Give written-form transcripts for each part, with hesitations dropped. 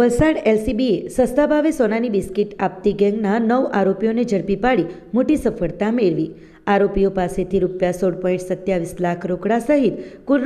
વલસાડ એલસીબીએ સસ્તા ભાવે સોનાની બિસ્કિટ આપતી ગેંગના 9 આરોપીઓને ઝડપી પાડી મોટી સફળતા મેળવી। આરોપીઓ પાસેથી ₹16.27 લાખ રોકડા સહિત કુલ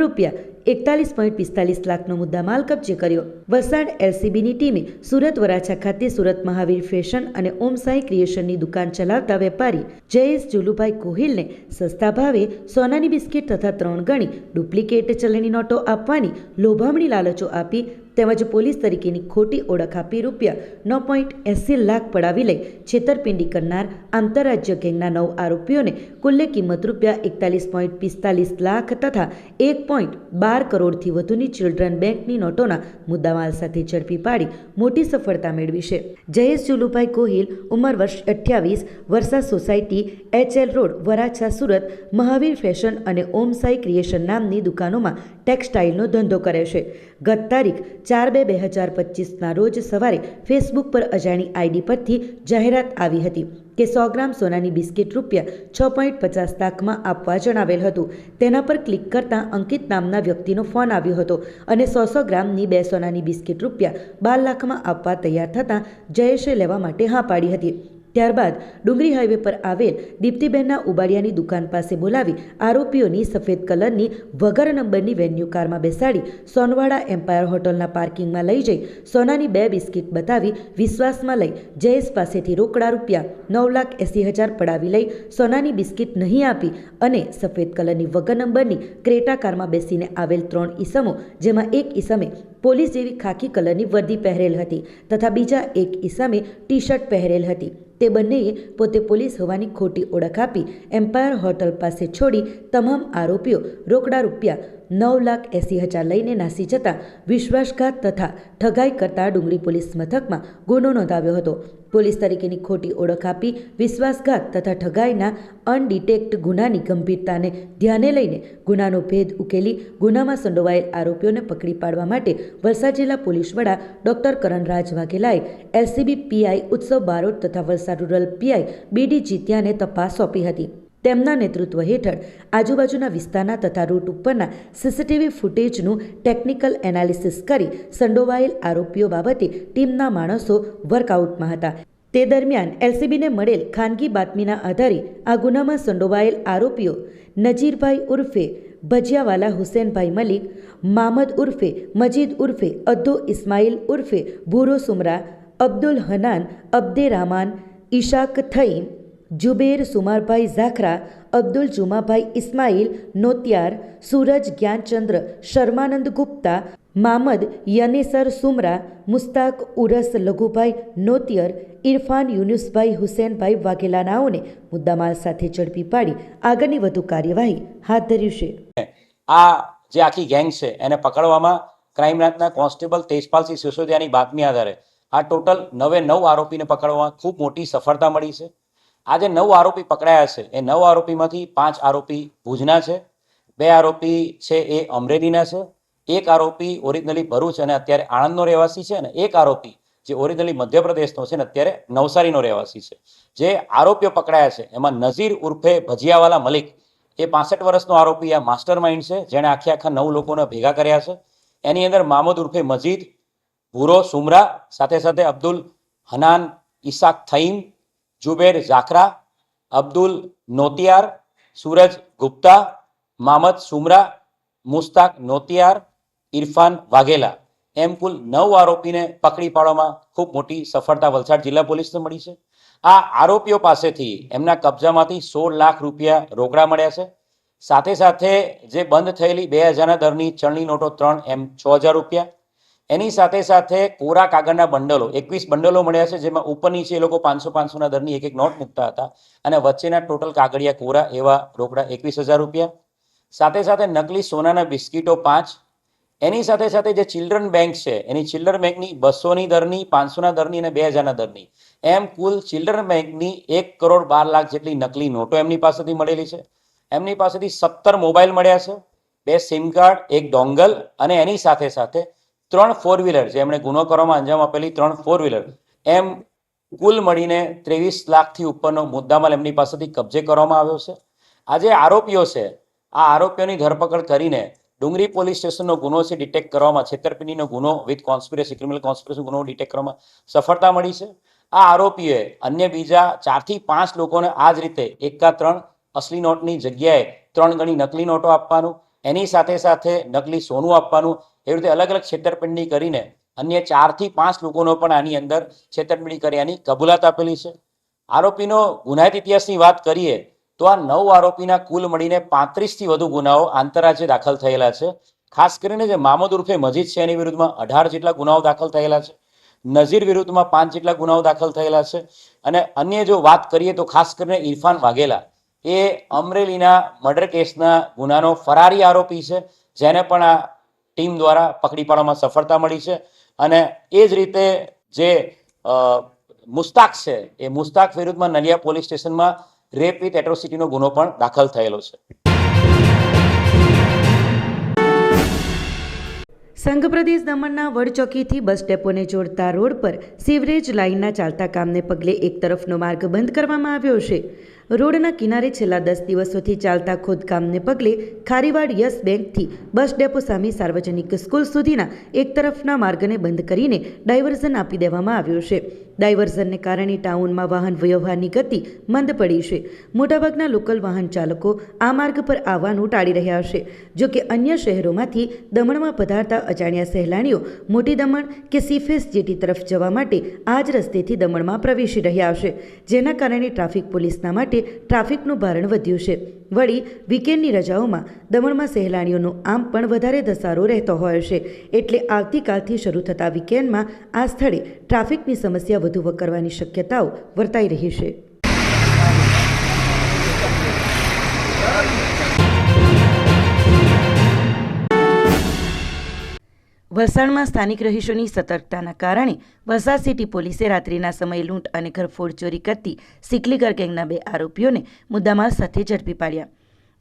₹41.45 લાખનો મુદ્દામાલ કબજે કર્યો। વલસાડ એલસીબીની ટીમે સુરત વરાછા ખાતે સુરત મહાવીર ફેશન અને ઓમ સાઈ ક્રિએશનની દુકાન ચલાવતા વેપારી જયેશ જુલુભાઈ ગોહિલને સસ્તા ભાવે સોનાની બિસ્કિટ તથા 3 ગણી ડુપ્લિકેટ ચલણી નોટો આપવાની લોભામણી લાલચો આપી તેમજ પોલીસ તરીકેની ખોટી ઓળખ આપી ₹9.80 લાખ પડાવી લઈ છેતરપિંડી કરનાર આંતરરાજ્ય ગેંગના 9 આરોપીઓને કુલ્લે કિંમત ₹41.45 લાખ તથા 1.12 કરોડથી વધુની ચિલ્ડ્રન બેંકની નોટોના મુદ્દામાલ સાથે ઝડપી પાડી મોટી સફળતા મેળવી છે। જયેશ જુલુભાઈ ગોહિલ, ઉંમર વર્ષ 28, Varsha society, HL road, Varachha, Surat Mahavir fashion અને ઓમ સાઈ ક્રિએશન નામની દુકાનોમાં ટેક્સટાઇલનો ધંધો કરે છે। ગત તારીખ 4/2/2025ના રોજ સવારે ફેસબુક પર અજાણી આઈડી પરથી જાહેરાત આવી હતી કે 100 ગ્રામ સોનાની બિસ્કિટ ₹6.50 લાખમાં આપવા જણાવેલ હતું। તેના પર ક્લિક કરતાં અંકિત નામના વ્યક્તિનો ફોન આવ્યો હતો અને 100 ગ્રામની 2 સોનાની બિસ્કિટ ₹12 લાખમાં આપવા તૈયાર થતાં જયેશે લેવા માટે હા પાડી હતી। ત્યારબાદ ડુંગરી હાઈવે પર આવેલ દીપ્તિબેનના ઉબાડિયાની દુકાન પાસે બોલાવી આરોપીઓની સફેદ કલરની વગર નંબરની વેન્યુ કારમાં બેસાડી સોનવાડા એમ્પાયર હોટલના પાર્કિંગમાં લઈ જઈ સોનાની 2 બિસ્કિટ બતાવી વિશ્વાસમાં લઈ જયેશ પાસેથી રોકડા ₹9,80,000 પડાવી લઈ સોનાની બિસ્કિટ નહીં આપી અને સફેદ કલરની વગર નંબરની ક્રેટા કારમાં બેસીને આવેલ 3 ઈસમો, જેમાં એક ઈસમે પોલીસ જેવી ખાકી કલરની વર્દી પહેરેલ હતી તથા બીજા એક ઈસમે ટી શર્ટ પહેરેલ હતી, તે બંનેએ પોતે પોલીસ હોવાની ખોટી ઓળખ આપી એમ્પાયર હોટલ પાસે છોડી તમામ આરોપીઓ રોકડા ₹9,80,000 લઈને નાસી જતા વિશ્વાસઘાત તથા ઠગાઈ કરતા ડુંગરી પોલીસ મથકમાં ગુનો નોંધાવ્યો હતો। પોલીસ તરીકેની ખોટી ઓળખ આપી વિશ્વાસઘાત તથા ઠગાઈના અનડિટેક્ટ ગુનાની ગંભીરતાને ધ્યાને લઈને ગુનાનો ભેદ ઉકેલી ગુનામાં સંડોવાયેલ આરોપીઓને પકડી પાડવા માટે વલસાડ જિલ્લા પોલીસ વડા ડોક્ટર કરણરાજ વાઘેલાએ એલસીબી પીઆઈ ઉત્સવ બારોટ તથા વલસાડ રૂરલ પીઆઈ બીડી જીત્યાને તપાસ સોંપી હતી। તેમના નેતૃત્વ હેઠળ આજુબાજુના વિસ્તારના તથા રૂટ ઉપરના સીસીટીવી ફૂટેજનું ટેકનિકલ એનાલિસિસ કરી સંડોવાયેલ આરોપીઓ બાબતે ટીમના માણસો વર્કઆઉટમાં હતા। તે દરમિયાન એલસીબીને મળેલ ખાનગી બાતમીના આધારે આ ગુનામાં સંડોવાયેલ આરોપીઓ નજીરભાઈ ઉર્ફે ભજિયાવાલા હુસેનભાઈ મલિક, મામદ ઉર્ફે મજીદ ઉર્ફે અદ્દો ઇસ્માઇલ ઉર્ફે ભૂરો સુમરા, અબ્દુલ હનાન અબ્દે rahman, ઈશાક થઈમ, જુબેર સુમારભાઈ ઝાખરા, અબ્દુલ જુમાભાઈ ઇસ્માઇલ નોતિયાર, સૂરજ જ્ઞાનચંદ્ર શર્માનંદ ગુપ્તા, મામદ યનેસર સુમરા, મુસ્તાક ઉરસ લઘુભાઈ નોતિયર, ઇરફાન યુનુસભાઈ હુસેનભાઈ વાઘેલાનાઓને મુદ્દામાલ સાથે ઝડપી પાડી આગળની વધુ કાર્યવાહી હાથ ધર્યું છે। આ જે આખી ગેંગ છે એને પકડવામાં ક્રાઇમ બ્રાન્ચના કોન્સ્ટેબલ તેજપાલસિંહ સિસોદિયાની બાતમી આધારે આ ટોટલ 9 આરોપીને પકડવામાં ખૂબ મોટી સફળતા મળી છે। આ જે 9 આરોપી પકડાયા છે એ 9 આરોપીમાંથી 5 આરોપી ભુજના છે, 2 આરોપી છે એ અમરેલીના છે, 1 આરોપી ઓરિજિનલી ભરૂચ અને અત્યારે આણંદનો રહેવાસી છે અને 1 આરોપી જે ઓરિજિનલી મધ્યપ્રદેશનો છે ને અત્યારે નવસારીનો રહેવાસી છે। જે આરોપીઓ પકડાયા છે એમાં નઝીર ઉર્ફે ભજિયાવાલા મલિક એ 65 વર્ષનો આરોપી આ માસ્ટર માઇન્ડ છે જેણે આખા 9 લોકોને ભેગા કર્યા છે। એની અંદર મામદ ઉર્ફે મજીદ, ભૂરો સુમરા, સાથે સાથે અબ્દુલ હનાન, ઈશાક થઈમ, જુબેર ઝાખરા, અબ્દુલ નોતિયાર, સૂરજ ગુપ્તા, મામદ સુમરા, મુસ્તાક નોતિયાર, ઇરફાન વાઘેલા એમ કુલ 9 આરોપીને પકડી પાડવામાં ખૂબ મોટી સફળતા વલસાડ જિલ્લા પોલીસને મળી છે। આ આરોપીઓ પાસેથી એમના કબજામાંથી ₹16 લાખ રોકડા મળ્યા છે। સાથે સાથે જે બંધ થયેલી 2000ના દરની ચલણી નોટો 3 એમ ₹6000, એની સાથે સાથે કોરા કાગળના બંડલો 21 બંડલો મળ્યા છે જેમાં ઉપર નીચે એ લોકો 500-500ના દરની એક નોટ મૂકતા હતા અને વચ્ચેના ટોટલ કાગળિયા કોરા એવા રોકડા ₹21,000। સાથે સાથે નકલી સોનાના બિસ્કિટો 5, એની સાથે સાથે જે ચિલ્ડ્રન બેંક છે એની ચિલ્ડ્રન બેંકની 200ની દરની, 500ના દરની અને 2000ના દરની એમ કુલ ચિલ્ડ્રન બેંકની 1,12,00,000 જેટલી નકલી નોટો એમની પાસેથી મળેલી છે। એમની પાસેથી 17 મોબાઈલ મળ્યા છે, 2 સિમ કાર્ડ, 1 ડોંગલ અને એની સાથે સાથે 3 4 વ્હીલર જે એમણે ગુનો કરવામાં અંજામ આપેલી 3 4 વ્હીલર એમ કુલ મળીને 23 લાખથી ઉપરનો મુદ્દામાલ એમની પાસેથી કબજે કરવામાં આવ્યો છે। આ જે આરોપીઓ છે આ આરોપીઓની ધરપકડ કરીને ડુંગરી પોલીસ સ્ટેશનનો ગુનો છે ડિટેક્ટ કરવામાં, છેતરપિંડીનો ગુનો વિથ કોન્સ્પિરસી, ક્રિમિનલ કોન્સ્પિરસી ગુનો ડિટેક્ટ કરવામાં સફળતા મળી છે. આ આરોપીઓએ અન્ય બીજા 4 થી 5 લોકોને આ જ રીતે 1 કા 3 અસલી નોટની જગ્યાએ 3 ગણી નકલી નોટો આપવાનું, એની સાથે સાથે નકલી સોનું આપવાનું, એવી રીતે અલગ અલગ છેતરપિંડી કરીને અન્ય 4 થી 5 લોકોનો પણ આની અંદર છેતરપિંડી કર્યાની કબૂલાત આપેલી છે. આરોપીનો ગુનાહિત ઇતિહાસની વાત કરીએ તો આ 9 આરોપીના કુલ મળીને 35 થી વધુ ગુનાઓ આંતરરાજ્ય દાખલ થયેલા છે. ખાસ કરીને જે મામૂદ ઉર્ફે મજીદ છે એની વિરુદ્ધમાં 18 જેટલા ગુનાઓ દાખલ થયેલા છે. નઝીર વિરુદ્ધમાં 5 જેટલા ગુનાઓ દાખલ થયેલા છે. અને અન્ય જો વાત કરીએ તો ખાસ કરીને ઇરફાન વાઘેલા એ અમરેલીના મર્ડર કેસના ગુનાનો ફરારી આરોપી છે, જેને પણ આ ટીમ દ્વારા પકડી પાડવામાં સફળતા મળી છે. અને એ જ રીતે જે મુસ્તાક છે એ મુસ્તાક વિરુદ્ધમાં નલિયા પોલીસ સ્ટેશનમાં રેપ વિથ એટ્રોસિટીનો ગુનો પણ દાખલ થયેલો છે. સંઘ પ્રદેશ દમણના વડચોકીથી બસ ડેપોને જોડતા રોડ પર સીવરેજ લાઇનના ચાલતા કામને પગલે એક તરફનો માર્ગ બંધ કરવામાં આવ્યો છે. રોડના કિનારે છેલ્લા 10 દિવસોથી ચાલતા ખોદકામને પગલે ખારીવાડ યસ બેંકથી બસ ડેપો સામે સાર્વજનિક સ્કૂલ સુધીના એક તરફના માર્ગને બંધ કરીને ડાયવર્ઝન આપી દેવામાં આવ્યો છે. ડાયવર્ઝનને કારણે ટાઉનમાં વાહન વ્યવહારની ગતિ મંદ પડી છે. મોટાભાગના લોકલ વાહન ચાલકો આ માર્ગ પર આવવાનું ટાળી રહ્યા છે. જોકે અન્ય શહેરોમાંથી દમણમાં પધારતા અજાણ્યા સહેલાણીઓ મોટી દમણ કે સીફેસ જેટી તરફ જવા માટે આ જ રસ્તેથી દમણમાં પ્રવેશી રહ્યા છે, જેના કારણે ટ્રાફિક પોલીસના માટે ટ્રાફિકનું ભારણ વધ્યું છે. વળી વીકેન્ડની રજાઓમાં દમણમાં સહેલાણીઓનો આમ પણ વધારે ધસારો રહેતો હોય છે, એટલે આવતીકાલથી શરૂ થતા વીકેન્ડમાં આ સ્થળે ટ્રાફિકની સમસ્યા વધુ વકરવાની શક્યતાઓ વર્તાઈ રહી છે. વલસાડમાં સ્થાનિક રહીશોની સતર્કતાના કારણે વલસાડ સિટી પોલીસે રાત્રિના સમયે લૂંટ અને ઘરફોડ ચોરી કરતી સિકલીગર ગેંગના 2 આરોપીઓને મુદ્દામાલ સાથે ઝડપી પાડ્યા.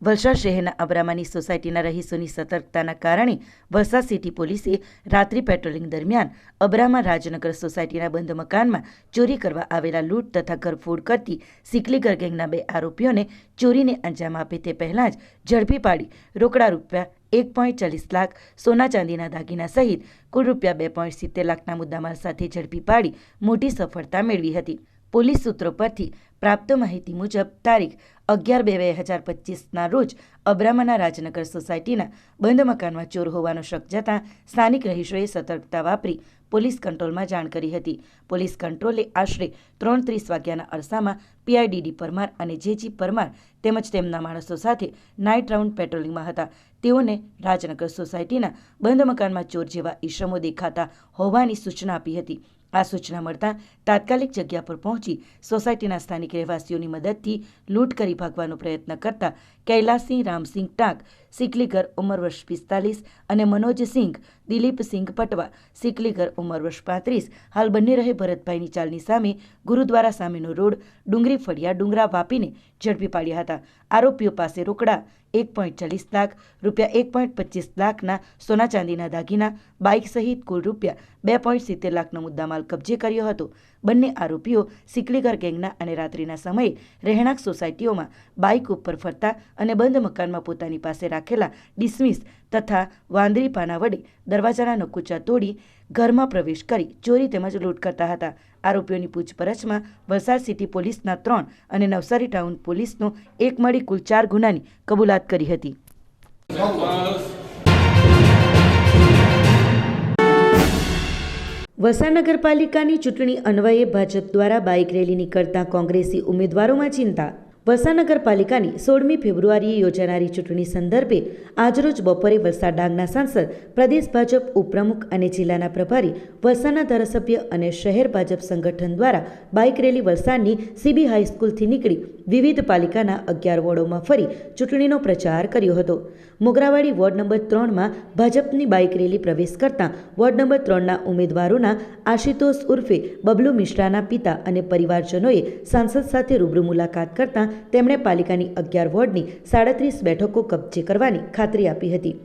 વલસાડ શહેરના અબ્રામાની સોસાયટીના રહીશોની સતર્કતાના કારણે વલસાડ સિટી પોલીસે રાત્રિ પેટ્રોલિંગ દરમિયાન અબ્રામા રાજનગર સોસાયટીના બંધ મકાનમાં ચોરી કરવા આવેલા લૂંટ તથા ઘરફોડ કરતી સિકલીગર ગેંગના 2 આરોપીઓને ચોરીને અંજામ આપે તે પહેલાં જ ઝડપી પાડી રોકડા રૂપિયા 1.40 લાખ, સોના ચાંદીના દાગીના સહિત કુલ રૂપિયા 2.70 લાખના મુદ્દામાલ સાથે ઝડપી પાડી મોટી સફળતા મેળવી હતી. પોલીસ સૂત્રો પરથી પ્રાપ્ત માહિતી મુજબ તારીખ 11/2/2025ના રોજ અબ્રામાના રાજનગર સોસાયટીના બંધ મકાનમાં ચોર હોવાનો શક જતાં સ્થાનિક રહીશોએ સતર્કતા વાપરી પોલીસ કંટ્રોલમાં જાણ કરી હતી. પોલીસ કંટ્રોલે આશરે 3:30 વાગ્યાના અરસામાં PIDD પરમાર અને JG પરમાર તેમજ તેમના માણસો સાથે નાઇટ રાઉન્ડ પેટ્રોલિંગમાં હતા. તેઓને રાજનગર સોસાયટીના બંધ મકાનમાં ચોર જેવા ઈસમો દેખાતા હોવાની સૂચના આપી હતી. આ સૂચના મળતા તાત્કાલિક જગ્યા પર પહોંચી સોસાયટીના સ્થાનિક રહેવાસીઓની મદદથી લૂંટ કરી ભાગવાનો પ્રયત્ન કરતા કૈલાસસિંહ રામસિંહ ટાંક સિકલીગર ઉંમર વર્ષ 45 અને મનોજસિંહ દિલીપસિંહ પટવા સિકલીગર ઉંમર વર્ષ 35 હાલ બંને રહે ભરતભાઈની ચાલની સામે ગુરુદ્વારા સામેનો રોડ ડુંગરી ફળિયા ડુંગરા વાપીને ઝડપી પાડ્યા હતા. આરોપીઓ પાસે રોકડા 1.40 લાખ, રૂપિયા 1.25 લાખના સોના ચાંદીના દાગીના, બાઇક સહિત કુલ રૂપિયા 2.70 લાખનો મુદ્દામાલ કબજે કર્યો હતો. બંને આરોપીઓ સિકલીગર ગેંગના અને રાત્રિના સમયે રહેણાંક સોસાયટીઓમાં બાઇક ઉપર ફરતા અને બંધ મકાનમાં પોતાની પાસે રાખેલા ડિસમિસ તથા વાંદરી પાના વડે દરવાજાના નકુચા તોડી ઘરમાં પ્રવેશ કરી ચોરી તેમજ લૂંટ કરતા હતા. આરોપીઓની પૂછપરછમાં વલસાડ સિટી પોલીસના 3 અને નવસારી ટાઉન પોલીસનો એક મળી કુલ 4 ગુનાની કબૂલાત કરી હતી. વલસાડ નગરપાલિકાની ચૂંટણી અન્વયે ભાજપ દ્વારા બાઇક રેલી નીકળતા કોંગ્રેસી ઉમેદવારોમાં ચિંતા. વલસાડ નગરપાલિકાની 16મી ફેબ્રુઆરીએ યોજાનારી ચૂંટણી સંદર્ભે આજરોજ બપોરે વલસાડ ડાંગના સાંસદ, પ્રદેશ ભાજપ ઉપપ્રમુખ અને જિલ્લાના પ્રભારી, વલસાડના ધારાસભ્ય અને શહેર ભાજપ સંગઠન દ્વારા બાઇક રેલી વલસાડની CB હાઈસ્કૂલથી નીકળી વિવિધ પાલિકાના 11 વોર્ડોમાં ફરી ચૂંટણીનો પ્રચાર કર્યો હતો. મોગરાવાડી વોર્ડ નંબર 3માં ભાજપની બાઇક રેલી પ્રવેશ કરતાં વોર્ડ નંબર 3ના ઉમેદવારોના આશિતોષ ઉર્ફે બબલુ મિશ્રાના પિતા અને પરિવારજનોએ સાંસદ સાથે રૂબરૂ મુલાકાત કરતાં તેમણે પાલિકાની 11 વોર્ડની 37 બેઠકો કબજે કરવાની ખાતરી આપી હતી.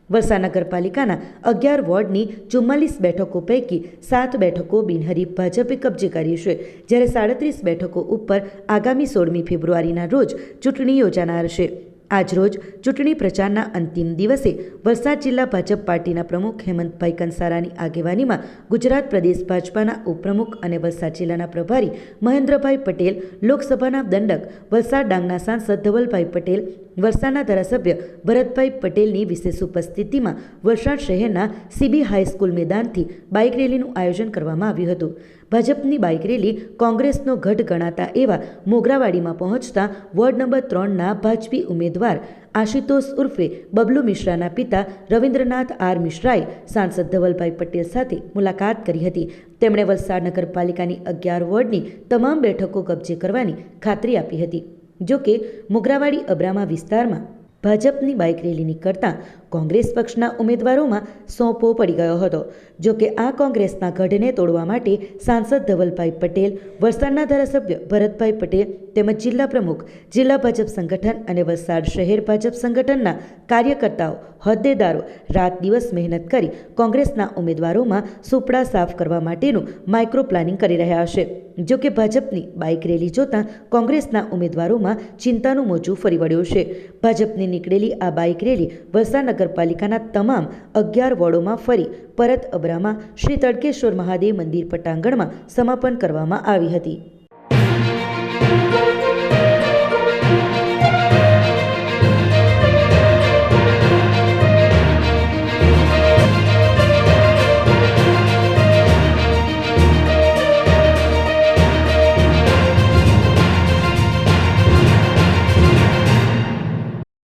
વલસાડ નગરપાલિકાના 11 વોર્ડની 44 બેઠકો પૈકી 7 બેઠકો બિનહરીફ ભાજપે કબજે કરી છે, જ્યારે 37 બેઠકો ઉપર આગામી 16મી ફેબ્રુઆરીના રોજ ચૂંટણી યોજાનાર છે. આજરોજ ચૂંટણી પ્રચારના અંતિમ દિવસે વલસાડ જિલ્લા ભાજપ પાર્ટીના પ્રમુખ હેમંતભાઈ કંસારાની આગેવાનીમાં ગુજરાત પ્રદેશ ભાજપાના ઉપપ્રમુખ અને વલસાડ જિલ્લાના પ્રભારી મહેન્દ્રભાઈ પટેલ, લોકસભાના દંડક વલસાડ ડાંગના સાંસદ ધવલભાઈ પટેલ, વલસાડના ધારાસભ્ય ભરતભાઈ પટેલની વિશેષ ઉપસ્થિતિમાં વલસાડ શહેરના સીબી હાઈસ્કૂલ મેદાનથી બાઇક રેલીનું આયોજન કરવામાં આવ્યું હતું. ભાજપની બાઇક રેલી કોંગ્રેસનો ગઢ ગણાતા એવા મોગરાવાડીમાં પહોંચતા વોર્ડ નંબર 3ના ભાજપી ઉમેદવાર આશુતોષ ઉર્ફે બબલુ મિશ્રાના પિતા રવિન્દ્રનાથ આર મિશ્રાએ સાંસદ ધવલભાઈ પટેલ સાથે મુલાકાત કરી હતી. તેમણે વલસાડ નગરપાલિકાની 11 વોર્ડની તમામ બેઠકો કબજે કરવાની ખાતરી આપી હતી. જો કે મોગરાવાડી અબ્રામા વિસ્તારમાં ભાજપની બાઇક રેલી નીકળતા કોંગ્રેસ પક્ષના ઉમેદવારોમાં સોંપો પડી ગયો હતો. જો કે આ કોંગ્રેસના ગઢને તોડવા માટે સાંસદ ધવલભાઈ પટેલ, વલસાડના ધારાસભ્ય ભરતભાઈ પટેલ તેમજ જિલ્લા પ્રમુખ, જિલ્લા ભાજપ સંગઠન અને વલસાડ શહેર ભાજપ સંગઠનના કાર્યકર્તાઓ, હોદ્દેદારો રાત દિવસ મહેનત કરી કોંગ્રેસના ઉમેદવારોમાં સુપડા સાફ કરવા માટેનું માઇક્રો પ્લાનિંગ કરી રહ્યા છે. જો કે ભાજપની બાઇક રેલી જોતા કોંગ્રેસના ઉમેદવારોમાં ચિંતાનું મોજું ફરી વળ્યું છે. ભાજપની નીકળેલી આ બાઇક રેલી વલસાડ નગરપાલિકાના તમામ 11 વોર્ડોમાં ફરી પરત અબ્રામા શ્રી તડકેશ્વર મહાદેવ મંદિર પટાંગણમાં સમાપન કરવામાં આવી હતી.